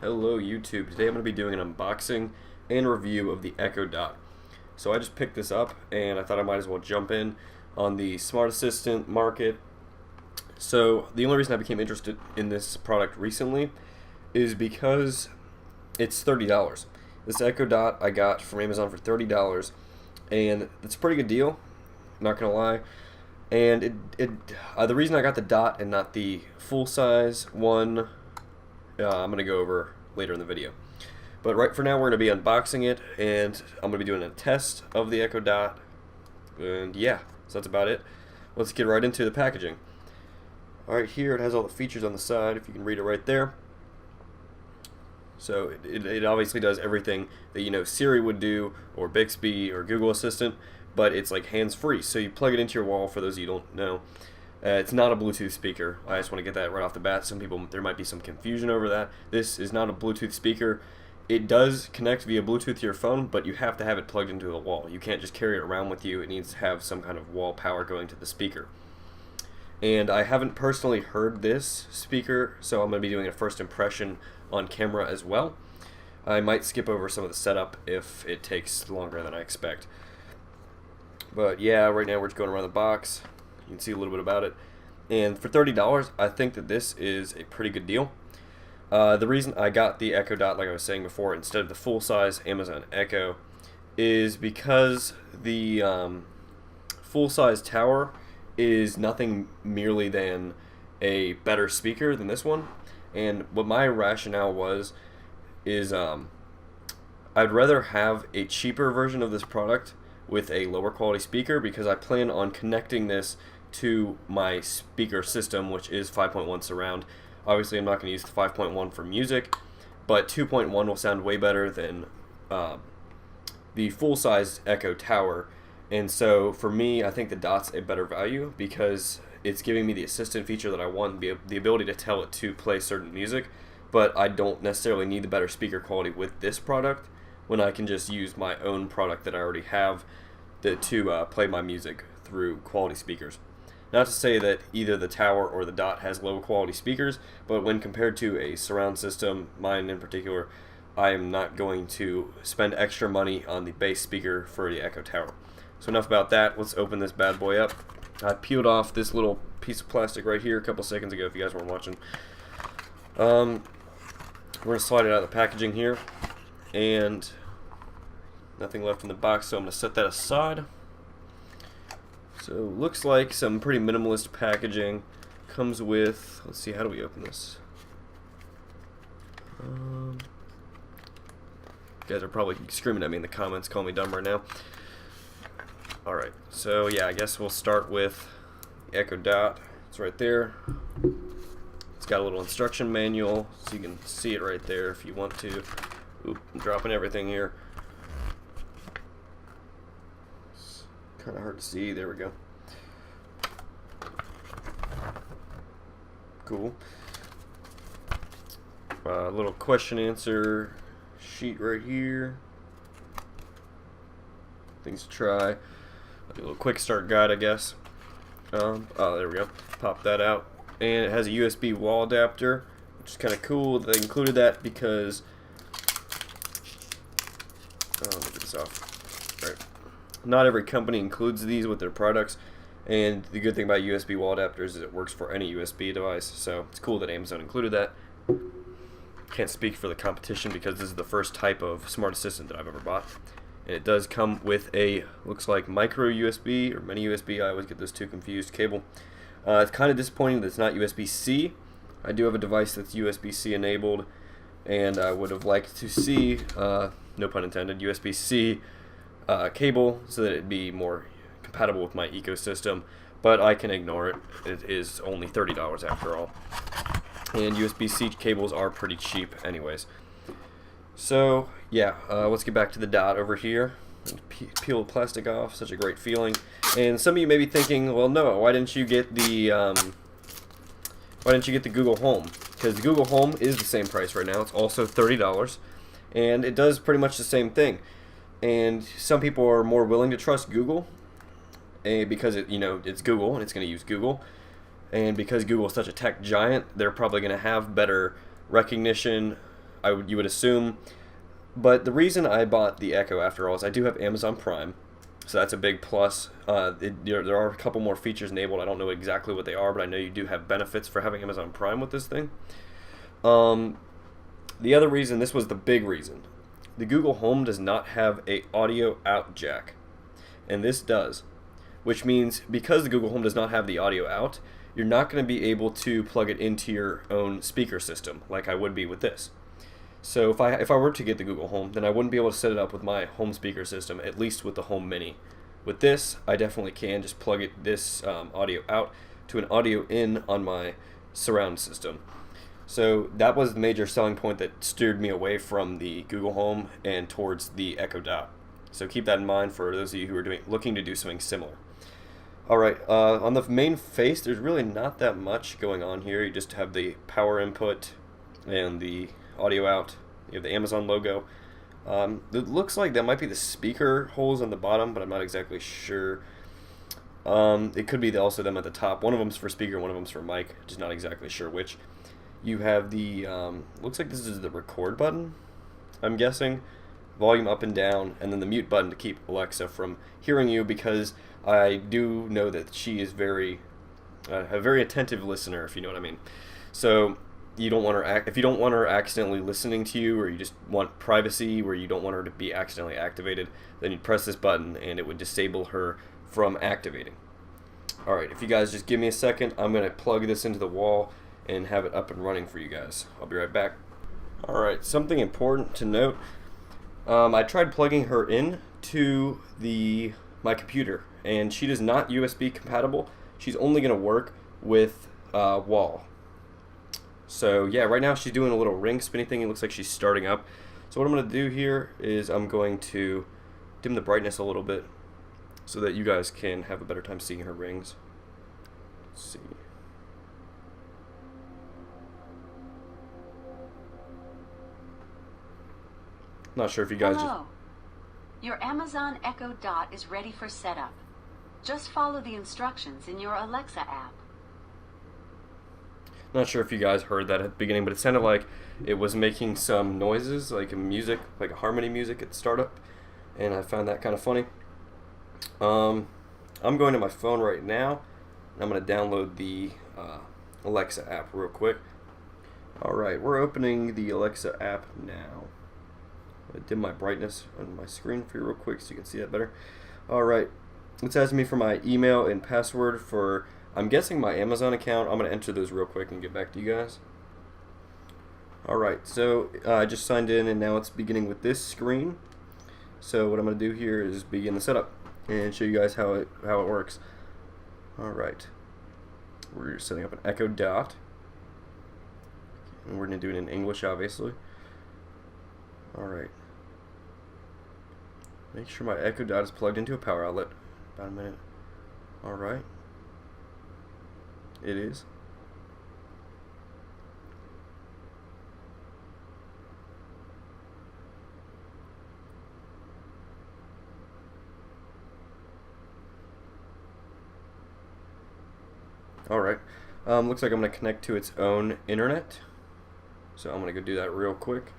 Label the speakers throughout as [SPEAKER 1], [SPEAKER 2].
[SPEAKER 1] Hello YouTube. Today I'm going to be doing an unboxing and review of the Echo Dot. So I just picked this up and I thought I might as well jump in on the smart assistant market. So the only reason I became interested in this product recently is because it's $30. This Echo Dot I got from Amazon for $30 and it's a pretty good deal, not going to lie. And the reason I got the Dot and not the full size one I'm going to go over later in the video. But right for now, we're going to be unboxing it, and I'm going to be doing a test of the Echo Dot. And yeah, so that's about it. Let's get right into the packaging. Alright, here it has all the features on the side, if you can read it right there. So it obviously does everything that Siri would do, or Bixby, or Google Assistant, but it's like hands-free. So you plug it into your wall, for those of you who don't know. It's not a Bluetooth speaker. I just want to get that right off the bat. Some people, there might be some confusion over that. This is not a Bluetooth speaker. It does connect via Bluetooth to your phone, but you have to have it plugged into the wall. You can't just carry it around with you. It needs to have some kind of wall power going to the speaker. And I haven't personally heard this speaker, so I'm going to be doing a first impression on camera as well. I might skip over some of the setup if it takes longer than I expect. But yeah, right now we're just going around the box. You can see a little bit about it. And for $30, I think that this is a pretty good deal. The reason I got the Echo Dot, like I was saying before, instead of the full-size Amazon Echo, is because the full-size tower is nothing merely than a better speaker than this one. And what my rationale was is I'd rather have a cheaper version of this product with a lower quality speaker, because I plan on connecting this to my speaker system, which is 5.1 surround. Obviously I'm not going to use the 5.1 for music, but 2.1 will sound way better than the full-size Echo Tower. And so for me, I think the Dot's a better value because it's giving me the assistant feature that I want, the ability to tell it to play certain music, but I don't necessarily need the better speaker quality with this product when I can just use my own product that I already have to play my music through quality speakers. Not to say that either the Tower or the Dot has low quality speakers, but when compared to a surround system, mine in particular, I am not going to spend extra money on the base speaker for the Echo Tower. So enough about that. Let's open this bad boy up. I peeled off this little piece of plastic right here a couple seconds ago if you guys weren't watching. We're going to slide it out of the packaging here, and nothing left in the box, so I'm going to set that aside. So looks like some pretty minimalist packaging. Comes with, let's see, how do we open this? You guys are probably screaming at me in the comments, call me dumb right now. Alright, so yeah, I guess we'll start with the Echo Dot. It's right there. It's got a little instruction manual, so you can see it right there if you want to. Oop, I'm dropping everything here. Kind of hard to see. There we go. Cool. Little question answer sheet right here. Things to try. I'll do a little quick start guide, I guess. Oh, there we go. Pop that out. And it has a USB wall adapter, which is kind of cool. They included that because let me get this off. All right. Not every company includes these with their products, and the good thing about USB wall adapters is it works for any USB device, so it's cool that Amazon included that. Can't speak for the competition because this is the first type of smart assistant that I've ever bought. And it does come with a, looks like micro USB or mini USB, I always get those two confused, cable. It's kind of disappointing that it's not USB-C. I do have a device that's USB-C enabled, and I would have liked to see, no pun intended, USB-C cable so that it'd be more compatible with my ecosystem, but I can ignore it. It is only $30 after all, and USB-C cables are pretty cheap anyways. So yeah, let's get back to the Dot over here. Peel the plastic off, such a great feeling. And some of you may be thinking, well, no, why didn't you get the Google Home? Because the Google Home is the same price right now. It's also $30, and it does pretty much the same thing. And some people are more willing to trust Google, because it's Google and it's going to use Google, and because Google is such a tech giant, they're probably going to have better recognition you would assume. But the reason I bought the Echo, after all, is I do have Amazon Prime, so that's a big plus. There are a couple more features enabled. I don't know exactly what they are, but I know you do have benefits for having Amazon Prime with this thing. The other reason, this was the big reason, the Google Home does not have a audio out jack, and this does, which means because the Google Home does not have the audio out, you're not going to be able to plug it into your own speaker system like I would be with this. So if I were to get the Google Home, then I wouldn't be able to set it up with my home speaker system, at least with the Home Mini. With this, I definitely can just plug this audio out to an audio in on my surround system. So that was the major selling point that steered me away from the Google Home and towards the Echo Dot. So keep that in mind for those of you who are looking to do something similar. Alright, on the main face, there's really not that much going on here. You just have the power input and the audio out. You have the Amazon logo. It looks like that might be the speaker holes on the bottom, but I'm not exactly sure. It could be also them at the top. One of them's for speaker, one of them's for mic. Just not exactly sure which. You have the, looks like this is the record button, I'm guessing. Volume up and down, and then the mute button to keep Alexa from hearing you, because I do know that she is a very attentive listener, if you know what I mean. So you don't want her if you don't want her accidentally listening to you, or you just want privacy where you don't want her to be accidentally activated, then you'd press this button and it would disable her from activating. Alright, if you guys just give me a second, I'm going to plug this into the wall and have it up and running for you guys. I'll be right back. Alright, something important to note. I tried plugging her in to my computer, and she is not USB compatible. She's only going to work with wall. So yeah, right now she's doing a little ring spinny thing. It looks like she's starting up. So what I'm going to do here is I'm going to dim the brightness a little bit so that you guys can have a better time seeing her rings. Let's see. Not sure if you guys
[SPEAKER 2] Hello. Your Amazon Echo Dot is ready for setup. Just follow the instructions in your Alexa app.
[SPEAKER 1] Not sure if you guys heard that at the beginning, but it sounded like it was making some noises, like a music, like a harmony music at startup, and I found that kind of funny. I'm going to my phone right now, and I'm going to download the Alexa app real quick. Alright, we're opening the Alexa app now. I'm going to dim my brightness on my screen for you real quick so you can see that better. Alright, it's asking me for my email and password for, I'm guessing, my Amazon account. I'm going to enter those real quick and get back to you guys. Alright, so I just signed in, and now it's beginning with this screen. So what I'm going to do here is begin the setup and show you guys how it works. Alright, we're setting up an Echo Dot, and we're going to do it in English, obviously. Alright, make sure my Echo Dot is plugged into a power outlet. About a minute. Alright, it is. Alright, looks like I'm going to connect to its own internet, so I'm going to go do that real quick.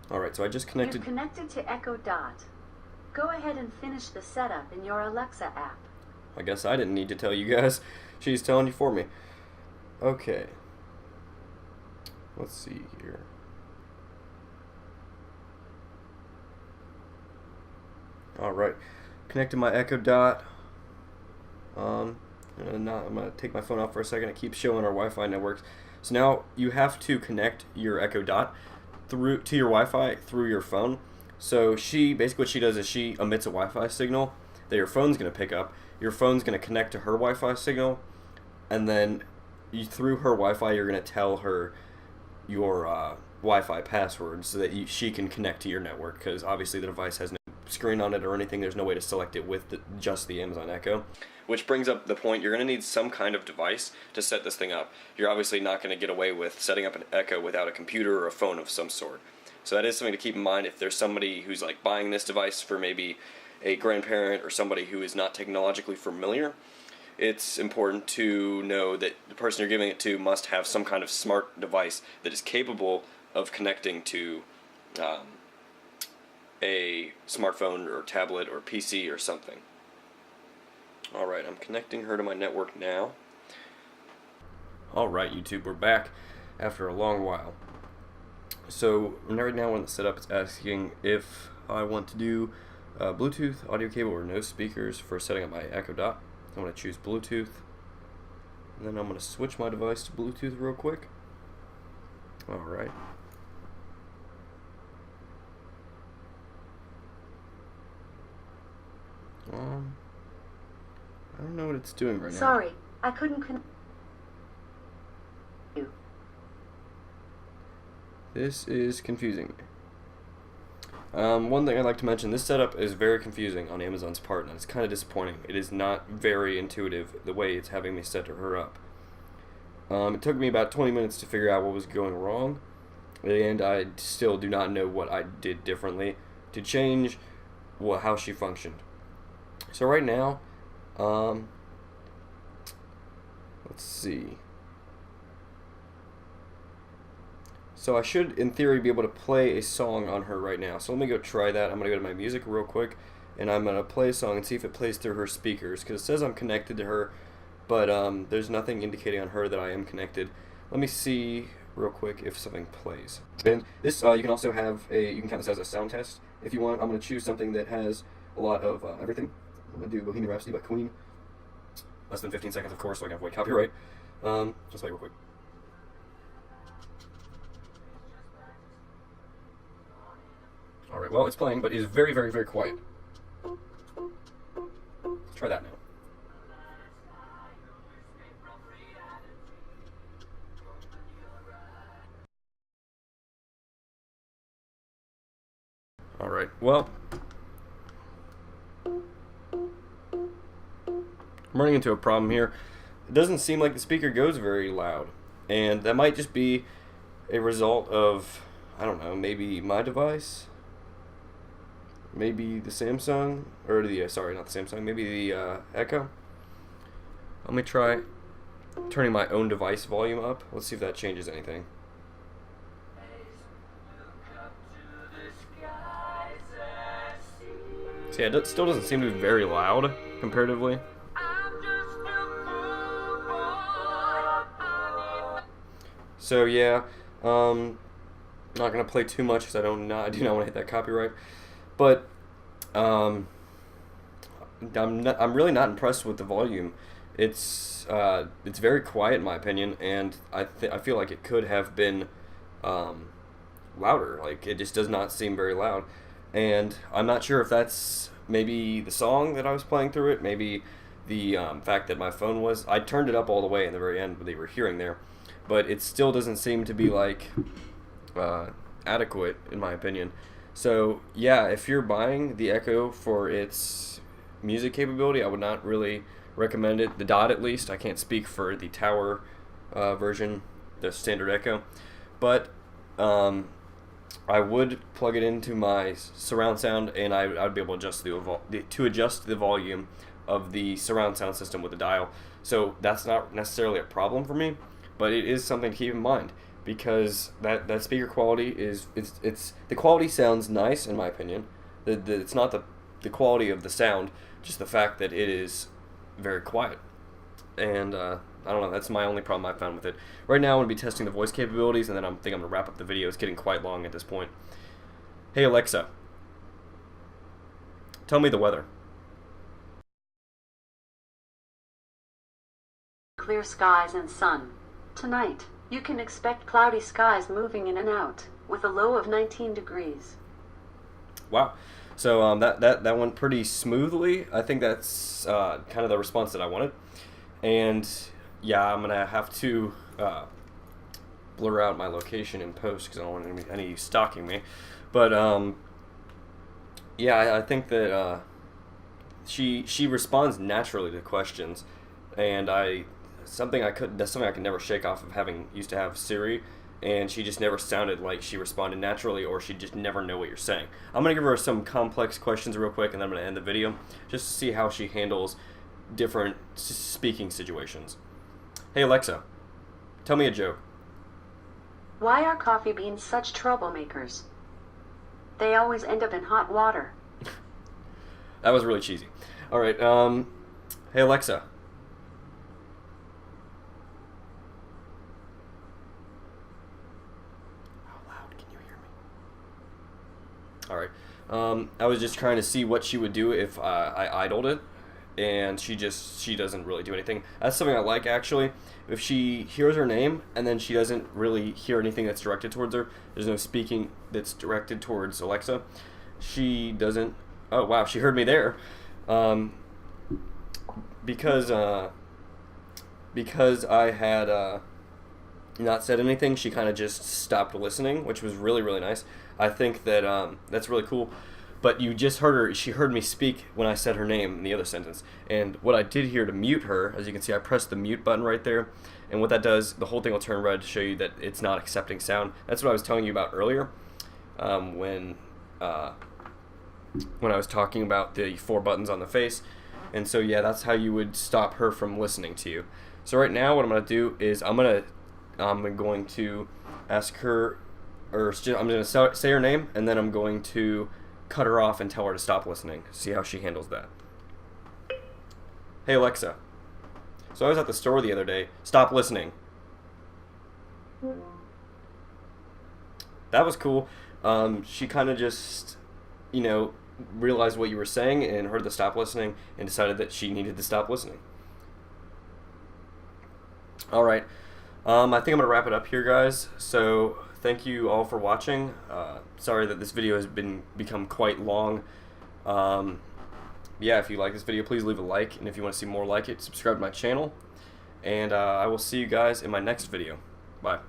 [SPEAKER 1] Alright, so I just connected.
[SPEAKER 2] You've connected to Echo Dot. Go ahead and finish the setup in your Alexa app.
[SPEAKER 1] I guess I didn't need to tell you guys. She's telling you for me. Okay. Let's see here. Alright. Connected my Echo Dot. I'm going to take my phone off for a second. It keeps showing our Wi-Fi networks. So now you have to connect your Echo Dot to your Wi-Fi through your phone. So basically what she does is she emits a Wi-Fi signal that your phone's going to pick up. Your phone's going to connect to her Wi-Fi signal, and then through her Wi-Fi you're going to tell her your Wi-Fi password so that she can connect to your network, because obviously the device has no screen on it or anything. There's no way to select it with just the Amazon Echo. Which brings up the point, you're going to need some kind of device to set this thing up. You're obviously not going to get away with setting up an Echo without a computer or a phone of some sort. So that is something to keep in mind if there's somebody who's like buying this device for maybe a grandparent or somebody who is not technologically familiar. It's important to know that the person you're giving it to must have some kind of smart device that is capable of connecting to a smartphone or tablet or PC or something. Alright, I'm connecting her to my network now. Alright, YouTube, we're back after a long while. So, right now when the setup is asking if I want to do Bluetooth, audio cable, or no speakers for setting up my Echo Dot. I'm going to choose Bluetooth. And then I'm going to switch my device to Bluetooth real quick. Alright. I don't know what it's doing right now.
[SPEAKER 2] Sorry, I couldn't connect you.
[SPEAKER 1] This is confusing me. One thing I'd like to mention, this setup is very confusing on Amazon's part, and it's kind of disappointing. It is not very intuitive the way it's having me set her up. It took me about 20 minutes to figure out what was going wrong, and I still do not know what I did differently to change how she functioned. So right now, let's see. So I should, in theory, be able to play a song on her right now. So let me go try that. I'm going to go to my music real quick, and I'm going to play a song and see if it plays through her speakers, because it says I'm connected to her, but there's nothing indicating on her that I am connected. Let me see real quick if something plays. And this, you can also have you can count this as a sound test if you want. I'm going to choose something that has a lot of everything. I'm going to do Bohemian Rhapsody by Queen. Less than 15 seconds, of course, so I can avoid copyright. Just play real quick. Alright, well, it's playing, but it is very, very, very quiet. Let's try that now. Alright, well, I'm running into a problem here. It doesn't seem like the speaker goes very loud, and that might just be a result of, I don't know, maybe my device? Maybe the Samsung, or sorry, not the Samsung, maybe the Echo. Let me try turning my own device volume up. Let's see if that changes anything. See, it still doesn't seem to be very loud, comparatively. So yeah, not gonna play too much because I do not want to hit that copyright. But I'm really not impressed with the volume. It's very quiet in my opinion, and I feel like it could have been louder. Like, it just does not seem very loud, and I'm not sure if that's maybe the song that I was playing through it, maybe the fact that my phone was. I turned it up all the way in the very end, that you were hearing there, but it still doesn't seem to be like adequate in my opinion. So yeah, if you're buying the Echo for its music capability, I would not really recommend it. The Dot, at least. I can't speak for the Tower version, the standard Echo, but I would plug it into my surround sound, and I would be able to adjust the volume of the surround sound system with the dial. So that's not necessarily a problem for me, but it is something to keep in mind, because that speaker quality is the quality sounds nice in my opinion. It's not the quality of the sound, just the fact that it is very quiet. And I don't know, that's my only problem I found with it. Right now I'm going to be testing the voice capabilities, and then I think I'm going to wrap up the video. It's getting quite long at this point. Hey Alexa, tell me the weather.
[SPEAKER 2] Clear skies and sun. Tonight, you can expect cloudy skies moving in and out, with a low of 19 degrees.
[SPEAKER 1] Wow. So that went pretty smoothly. I think that's kind of the response that I wanted. And yeah, I'm going to have to blur out my location in post because I don't want any stalking me. But Yeah, I think that she responds naturally to questions, and that's something I could never shake off of having used to have Siri, and she just never sounded like she responded naturally, or she just never know what you're saying. I'm gonna give her some complex questions real quick, and then I'm gonna end the video just to see how she handles different speaking situations. Hey Alexa, tell me a joke.
[SPEAKER 2] Why are coffee beans such troublemakers? They always end up in hot water.
[SPEAKER 1] That was really cheesy. All right. Hey Alexa. How loud can you hear me? All right. I was just trying to see what she would do if I idled it, and she doesn't really do anything. That's something I like, actually. If she hears her name and then she doesn't really hear anything that's directed towards her, there's no speaking that's directed towards Alexa. She doesn't. Oh wow, she heard me there. Because I had not said anything, she kind of just stopped listening, which was really, really nice. I think that that's really cool. But you just heard her, she heard me speak when I said her name in the other sentence. And what I did here to mute her, as you can see, I pressed the mute button right there. And what that does, the whole thing will turn red to show you that it's not accepting sound. That's what I was telling you about earlier when I was talking about the 4 buttons on the face. And so, yeah, that's how you would stop her from listening to you. So right now what I'm going to do is I'm going to ask her, or I'm going to say her name, and then I'm going to cut her off and tell her to stop listening. See how she handles that. Hey Alexa. So I was at the store the other day. Stop listening. That was cool. She kind of just, realized what you were saying and heard the stop listening and decided that she needed to stop listening. Alright. I think I'm going to wrap it up here, guys. So thank you all for watching. Sorry that this video has become quite long. Yeah, if you like this video, please leave a like, and if you want to see more like it, subscribe to my channel. And I will see you guys in my next video. Bye.